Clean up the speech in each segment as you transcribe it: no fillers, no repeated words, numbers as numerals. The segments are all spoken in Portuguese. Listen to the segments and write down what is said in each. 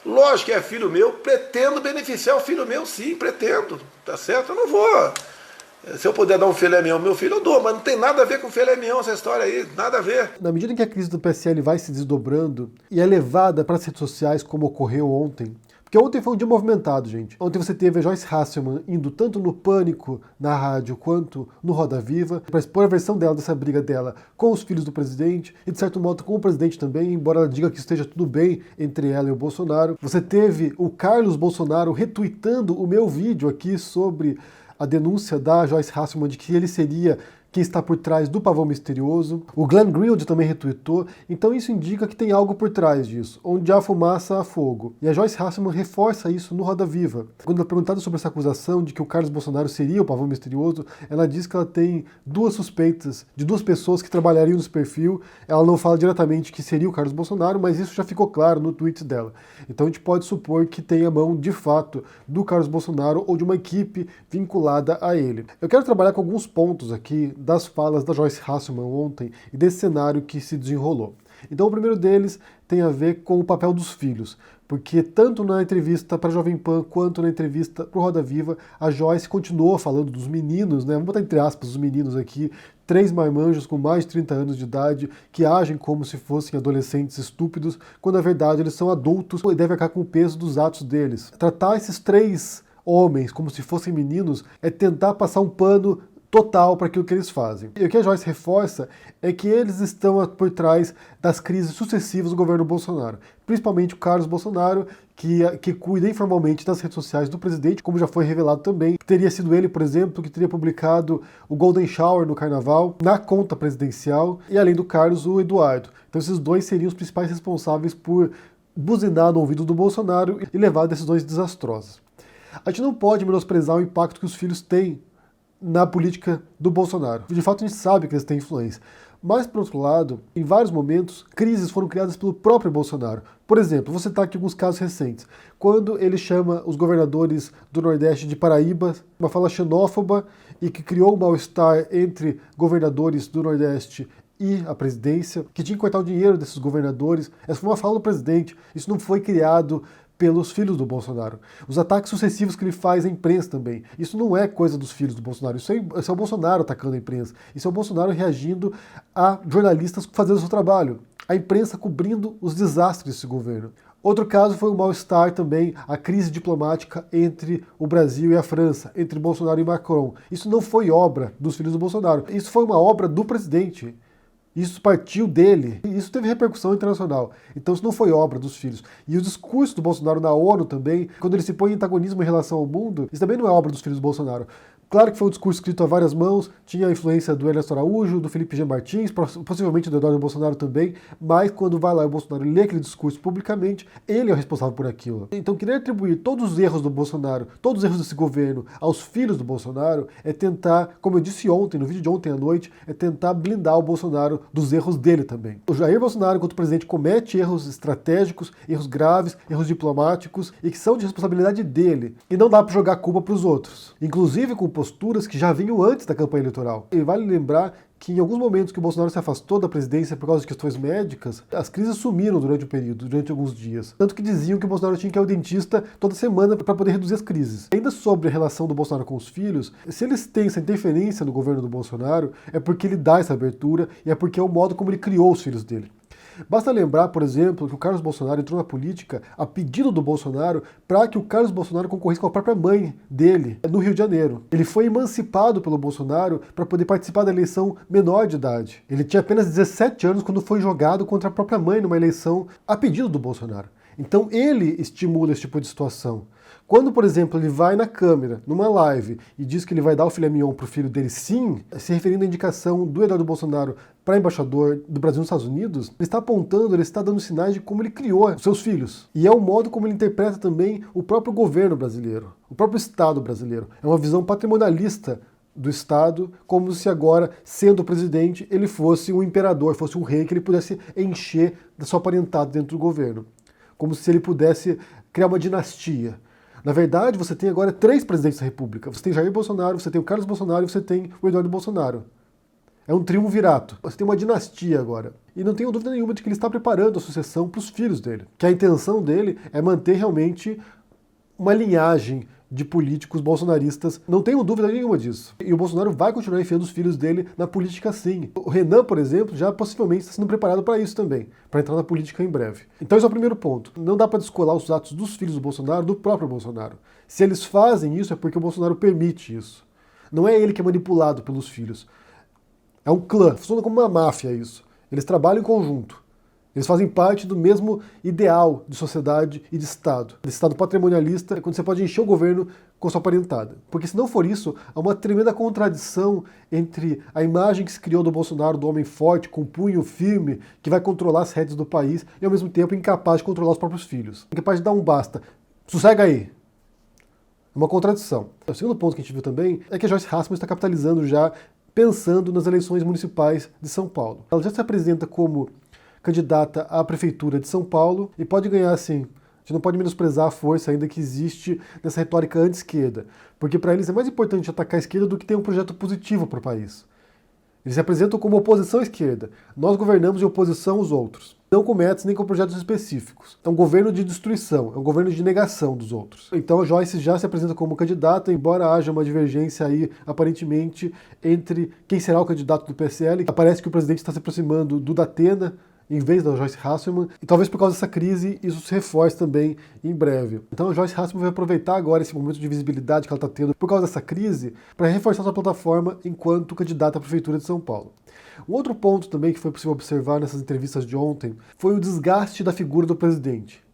Lógico que é filho meu, pretendo beneficiar o filho meu, sim, pretendo, tá certo? Eu não vou. Se eu puder dar um filé mignon ao meu filho, eu dou, mas não tem nada a ver com filé mignon essa história aí, nada a ver. Na medida em que a crise do PSL vai se desdobrando e é levada para as redes sociais, como ocorreu ontem, porque ontem foi um dia movimentado, gente. Ontem você teve a Joyce Hasselman indo tanto no Pânico, na rádio, quanto no Roda Viva, para expor a versão dela dessa briga dela com os filhos do presidente, e de certo modo com o presidente também, embora ela diga que esteja tudo bem entre ela e o Bolsonaro. Você teve o Carlos Bolsonaro retweetando o meu vídeo aqui sobre a denúncia da Joyce Hasselman de que ele seria quem está por trás do pavão misterioso. O Glenn Greenwald também retweetou, então isso indica que tem algo por trás disso, onde há fumaça, há fogo. E a Joyce Hasselman reforça isso no Roda Viva. Quando ela é perguntada sobre essa acusação de que o Carlos Bolsonaro seria o pavão misterioso, ela diz que ela tem duas suspeitas de duas pessoas que trabalhariam nesse perfil. Ela não fala diretamente que seria o Carlos Bolsonaro, mas isso já ficou claro no tweet dela. Então a gente pode supor que tem a mão, de fato, do Carlos Bolsonaro ou de uma equipe vinculada a ele. Eu quero trabalhar com alguns pontos aqui das falas da Joyce Hasselman ontem e desse cenário que se desenrolou. Então o primeiro deles tem a ver com o papel dos filhos, porque tanto na entrevista para a Jovem Pan quanto na entrevista para o Roda Viva, a Joyce continuou falando dos meninos, né? Vamos botar entre aspas os meninos aqui, 3 marmanjos com mais de 30 anos de idade que agem como se fossem adolescentes estúpidos, quando na verdade eles são adultos e devem arcar com o peso dos atos deles. Tratar esses 3 homens como se fossem meninos é tentar passar um pano total para aquilo que eles fazem. E o que a Joyce reforça é que eles estão por trás das crises sucessivas do governo Bolsonaro. Principalmente o Carlos Bolsonaro, que cuida informalmente das redes sociais do presidente, como já foi revelado também. Teria sido ele, por exemplo, que teria publicado o Golden Shower no Carnaval, na conta presidencial, e além do Carlos, o Eduardo. Então esses dois seriam os principais responsáveis por buzinar no ouvido do Bolsonaro e levar a decisões desastrosas. A gente não pode menosprezar o impacto que os filhos têm na política do Bolsonaro. De fato, a gente sabe que eles têm influência. Mas, por outro lado, em vários momentos, crises foram criadas pelo próprio Bolsonaro. Por exemplo, vou citar aqui alguns casos recentes. Quando ele chama os governadores do Nordeste de Paraíba, uma fala xenófoba e que criou um mal-estar entre governadores do Nordeste e a presidência, que tinha que cortar o dinheiro desses governadores. Essa foi uma fala do presidente. Isso não foi criado pelos filhos do Bolsonaro. Os ataques sucessivos que ele faz à imprensa também. Isso não é coisa dos filhos do Bolsonaro. Isso é o Bolsonaro atacando a imprensa. Isso é o Bolsonaro reagindo a jornalistas fazendo o seu trabalho. A imprensa cobrindo os desastres desse governo. Outro caso foi o mal-estar também, a crise diplomática entre o Brasil e a França, entre Bolsonaro e Macron. Isso não foi obra dos filhos do Bolsonaro. Isso foi uma obra do presidente. Isso partiu dele, e isso teve repercussão internacional. Então isso não foi obra dos filhos. E o discurso do Bolsonaro na ONU também, quando ele se põe em antagonismo em relação ao mundo, isso também não é obra dos filhos do Bolsonaro. Claro que foi um discurso escrito a várias mãos, tinha a influência do Ernesto Araújo, do Felipe G. Martins, possivelmente do Eduardo Bolsonaro também, mas quando vai lá e o Bolsonaro lê aquele discurso publicamente, ele é o responsável por aquilo. Então querer atribuir todos os erros do Bolsonaro, todos os erros desse governo aos filhos do Bolsonaro, é tentar, como eu disse ontem, no vídeo de ontem à noite, é tentar blindar o Bolsonaro dos erros dele também. O Jair Bolsonaro, enquanto presidente, comete erros estratégicos, erros graves, erros diplomáticos, e que são de responsabilidade dele. E não dá para jogar a culpa para os outros. Inclusive com posturas que já vinham antes da campanha eleitoral. E vale lembrar que em alguns momentos que o Bolsonaro se afastou da presidência por causa de questões médicas, as crises sumiram durante o período, durante alguns dias. Tanto que diziam que o Bolsonaro tinha que ir ao dentista toda semana para poder reduzir as crises. Ainda sobre a relação do Bolsonaro com os filhos, se eles têm essa interferência no governo do Bolsonaro, é porque ele dá essa abertura e é porque é o modo como ele criou os filhos dele. Basta lembrar, por exemplo, que o Carlos Bolsonaro entrou na política a pedido do Bolsonaro para que o Carlos Bolsonaro concorresse com a própria mãe dele, no Rio de Janeiro. Ele foi emancipado pelo Bolsonaro para poder participar da eleição menor de idade. Ele tinha apenas 17 anos quando foi jogado contra a própria mãe numa eleição a pedido do Bolsonaro. Então ele estimula esse tipo de situação. Quando, por exemplo, ele vai na câmera, numa live, e diz que ele vai dar o filé mignon pro filho dele, sim, se referindo à indicação do Eduardo Bolsonaro para embaixador do Brasil nos Estados Unidos, ele está apontando, ele está dando sinais de como ele criou os seus filhos. E é o modo como ele interpreta também o próprio governo brasileiro, o próprio Estado brasileiro. É uma visão patrimonialista do Estado, como se agora, sendo o presidente, ele fosse um imperador, fosse um rei que ele pudesse encher da sua parentada dentro do governo. Como se ele pudesse criar uma dinastia. Na verdade, você tem agora 3 presidentes da República. Você tem Jair Bolsonaro, você tem o Carlos Bolsonaro e você tem o Eduardo Bolsonaro. É um triunvirato. Você tem uma dinastia agora. E não tenho dúvida nenhuma de que ele está preparando a sucessão para os filhos dele. Que a intenção dele é manter realmente uma linhagem de políticos bolsonaristas. Não tenho dúvida nenhuma disso. E o Bolsonaro vai continuar enfiando os filhos dele na política sim. O Renan, por exemplo, já possivelmente está sendo preparado para isso também, para entrar na política em breve. Então esse é o primeiro ponto. Não dá para descolar os atos dos filhos do Bolsonaro do próprio Bolsonaro. Se eles fazem isso é porque o Bolsonaro permite isso. Não é ele que é manipulado pelos filhos. É um clã, funciona como uma máfia isso. Eles trabalham em conjunto. Eles fazem parte do mesmo ideal de sociedade e de Estado. Desse Estado patrimonialista, quando você pode encher o governo com sua parentada. Porque se não for isso, há uma tremenda contradição entre a imagem que se criou do Bolsonaro, do homem forte, com punho firme, que vai controlar as redes do país, e ao mesmo tempo incapaz de controlar os próprios filhos. Incapaz de dar um basta. Sossega aí. É uma contradição. O segundo ponto que a gente viu também é que a Joyce Hasselmann está capitalizando já, pensando nas eleições municipais de São Paulo. Ela já se apresenta como candidata à prefeitura de São Paulo e pode ganhar assim. A gente não pode menosprezar a força ainda que existe nessa retórica anti-esquerda, porque para eles é mais importante atacar a esquerda do que ter um projeto positivo para o país. Eles se apresentam como oposição à esquerda. Nós governamos em oposição aos outros. Não com metas nem com projetos específicos. É um governo de destruição, é um governo de negação dos outros. Então a Joyce já se apresenta como candidata, embora haja uma divergência aí, aparentemente, entre quem será o candidato do PSL. Parece que o presidente está se aproximando do Datena, em vez da Joyce Hasselmann, e talvez por causa dessa crise isso se reforce também em breve. Então a Joyce Hasselmann vai aproveitar agora esse momento de visibilidade que ela está tendo por causa dessa crise para reforçar sua plataforma enquanto candidata à Prefeitura de São Paulo. Um outro ponto também que foi possível observar nessas entrevistas de ontem foi o desgaste da figura do presidente.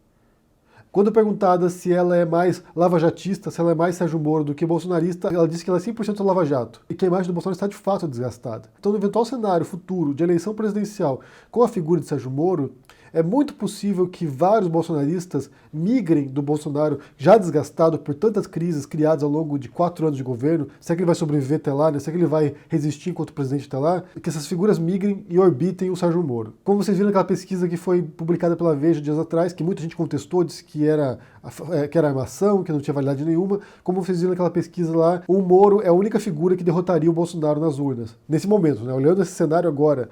Quando perguntada se ela é mais lavajatista, se ela é mais Sérgio Moro do que bolsonarista, ela disse que ela é 100% lava-jato e que a imagem do Bolsonaro está de fato desgastada. Então, no eventual cenário futuro de eleição presidencial com a figura de Sérgio Moro, é muito possível que vários bolsonaristas migrem do Bolsonaro já desgastado por tantas crises criadas ao longo de 4 anos de governo. Será que ele vai sobreviver até lá? Né? Será que ele vai resistir enquanto presidente até lá? Que essas figuras migrem e orbitem o Sérgio Moro. Como vocês viram naquela pesquisa que foi publicada pela Veja dias atrás, que muita gente contestou, disse que era armação, que não tinha validade nenhuma. Como vocês viram naquela pesquisa lá, o Moro é a única figura que derrotaria o Bolsonaro nas urnas. Nesse momento, né? Olhando esse cenário agora,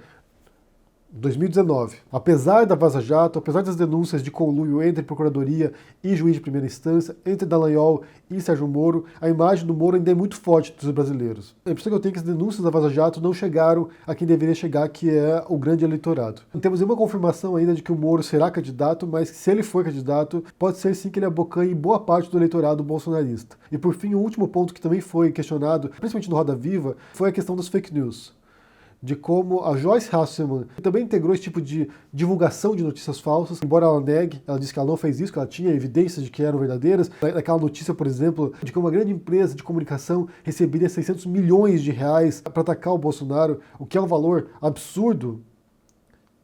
2019. Apesar da Vaza Jato, apesar das denúncias de conluio entre Procuradoria e juiz de primeira instância, entre Dallagnol e Sérgio Moro, a imagem do Moro ainda é muito forte dos brasileiros. A impressão que eu tenho é que as denúncias da Vaza Jato não chegaram a quem deveria chegar, que é o grande eleitorado. Não temos nenhuma confirmação ainda de que o Moro será candidato, mas se ele for candidato, pode ser sim que ele abocanhe boa parte do eleitorado bolsonarista. E por fim, o último ponto que também foi questionado, principalmente no Roda Viva, foi a questão das fake news. De como a Joyce Hasselmann também integrou esse tipo de divulgação de notícias falsas, embora ela negue, ela disse que ela não fez isso, que ela tinha evidências de que eram verdadeiras. Naquela notícia, por exemplo, de que uma grande empresa de comunicação receberia 600 milhões de reais para atacar o Bolsonaro, o que é um valor absurdo.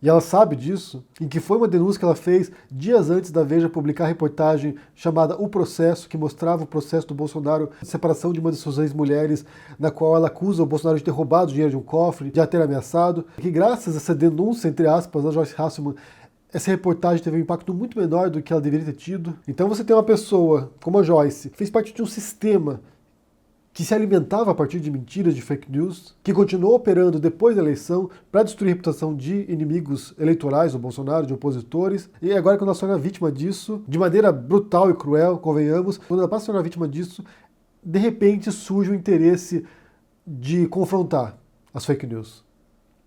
E ela sabe disso, e que foi uma denúncia que ela fez dias antes da Veja publicar a reportagem chamada O Processo, que mostrava o processo do Bolsonaro de separação de uma de suas ex-mulheres, na qual ela acusa o Bolsonaro de ter roubado dinheiro de um cofre, de a ter ameaçado. E que graças a essa denúncia, entre aspas, da Joyce Hasselmann, essa reportagem teve um impacto muito menor do que ela deveria ter tido. Então você tem uma pessoa como a Joyce, que fez parte de um sistema que se alimentava a partir de mentiras, de fake news, que continuou operando depois da eleição para destruir a reputação de inimigos eleitorais do Bolsonaro, de opositores, e agora quando ela se torna vítima disso, de maneira brutal e cruel, convenhamos, quando ela passa a se tornar vítima disso, de repente surge o interesse de confrontar as fake news.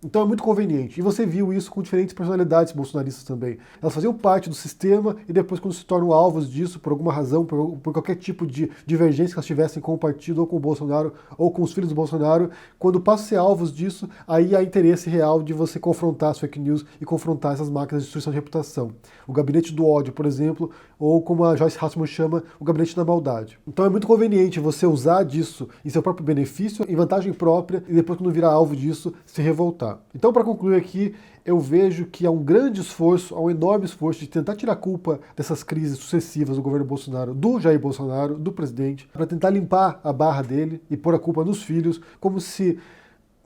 Então é muito conveniente. E você viu isso com diferentes personalidades bolsonaristas também. Elas faziam parte do sistema e depois, quando se tornam alvos disso, por alguma razão, por qualquer tipo de divergência que elas tivessem com o partido, ou com o Bolsonaro, ou com os filhos do Bolsonaro, quando passam a ser alvos disso, aí há interesse real de você confrontar as fake news e confrontar essas máquinas de destruição de reputação. O gabinete do ódio, por exemplo, ou como a Joyce Hasselmann chama, o gabinete da maldade. Então é muito conveniente você usar disso em seu próprio benefício, em vantagem própria, e depois, quando virar alvo disso, se revoltar. Então, para concluir aqui, eu vejo que há um grande esforço, há um enorme esforço de tentar tirar a culpa dessas crises sucessivas do governo Bolsonaro, do Jair Bolsonaro, do presidente, para tentar limpar a barra dele e pôr a culpa nos filhos, como se,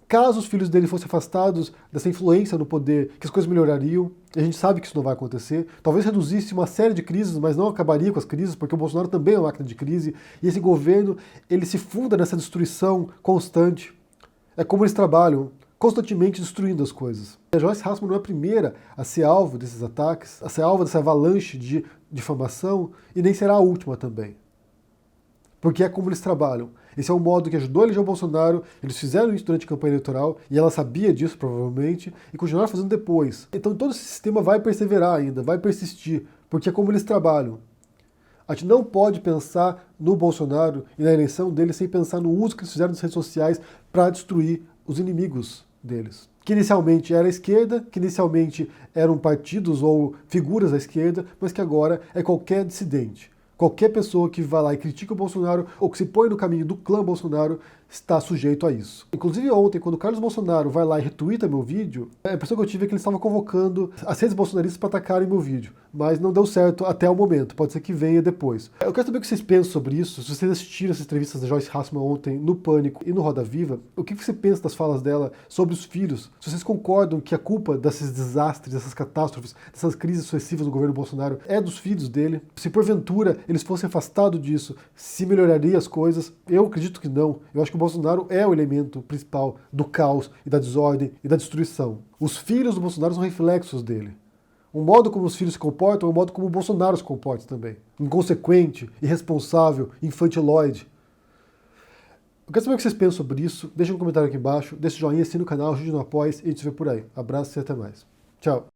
caso os filhos dele fossem afastados dessa influência no poder, que as coisas melhorariam. E a gente sabe que isso não vai acontecer. Talvez reduzisse uma série de crises, mas não acabaria com as crises, porque o Bolsonaro também é uma máquina de crise, e esse governo, ele se funda nessa destruição constante. É como eles trabalham. constantemente destruindo as coisas. A Joyce Hasselman não é a primeira a ser alvo desses ataques, a ser alvo dessa avalanche de difamação, e nem será a última também. Porque é como eles trabalham. Esse é um modo que ajudou a eleger o Bolsonaro, eles fizeram isso durante a campanha eleitoral, e ela sabia disso provavelmente, e continuaram fazendo depois. Então todo esse sistema vai perseverar ainda, vai persistir, porque é como eles trabalham. A gente não pode pensar no Bolsonaro e na eleição dele sem pensar no uso que eles fizeram das redes sociais para destruir os inimigos deles. Que inicialmente era a esquerda, que inicialmente eram partidos ou figuras da esquerda, mas que agora é qualquer dissidente. Qualquer pessoa que vai lá e critica o Bolsonaro ou que se põe no caminho do clã Bolsonaro está sujeito a isso. Inclusive ontem, quando o Carlos Bolsonaro vai lá e retuita meu vídeo, a impressão que eu tive é que ele estava convocando as redes bolsonaristas para atacarem meu vídeo. Mas não deu certo até o momento, pode ser que venha depois. Eu quero saber o que vocês pensam sobre isso, se vocês assistiram essas entrevistas da Joyce Hasselman ontem no Pânico e no Roda Viva, o que você pensa das falas dela sobre os filhos? Se vocês concordam que a culpa desses desastres, dessas catástrofes, dessas crises sucessivas do governo Bolsonaro é dos filhos dele? Se porventura eles fossem afastados disso, se melhoraria as coisas? Eu acredito que não. Eu acho que o Bolsonaro é o elemento principal do caos e da desordem e da destruição. Os filhos do Bolsonaro são reflexos dele. O modo como os filhos se comportam é o modo como o Bolsonaro se comporta também. Inconsequente, irresponsável, infantiloide. Eu quero saber o que vocês pensam sobre isso. Deixa um comentário aqui embaixo, deixa o joinha, assina o canal, ajude no Apoia e a gente se vê por aí. Abraço e até mais. Tchau.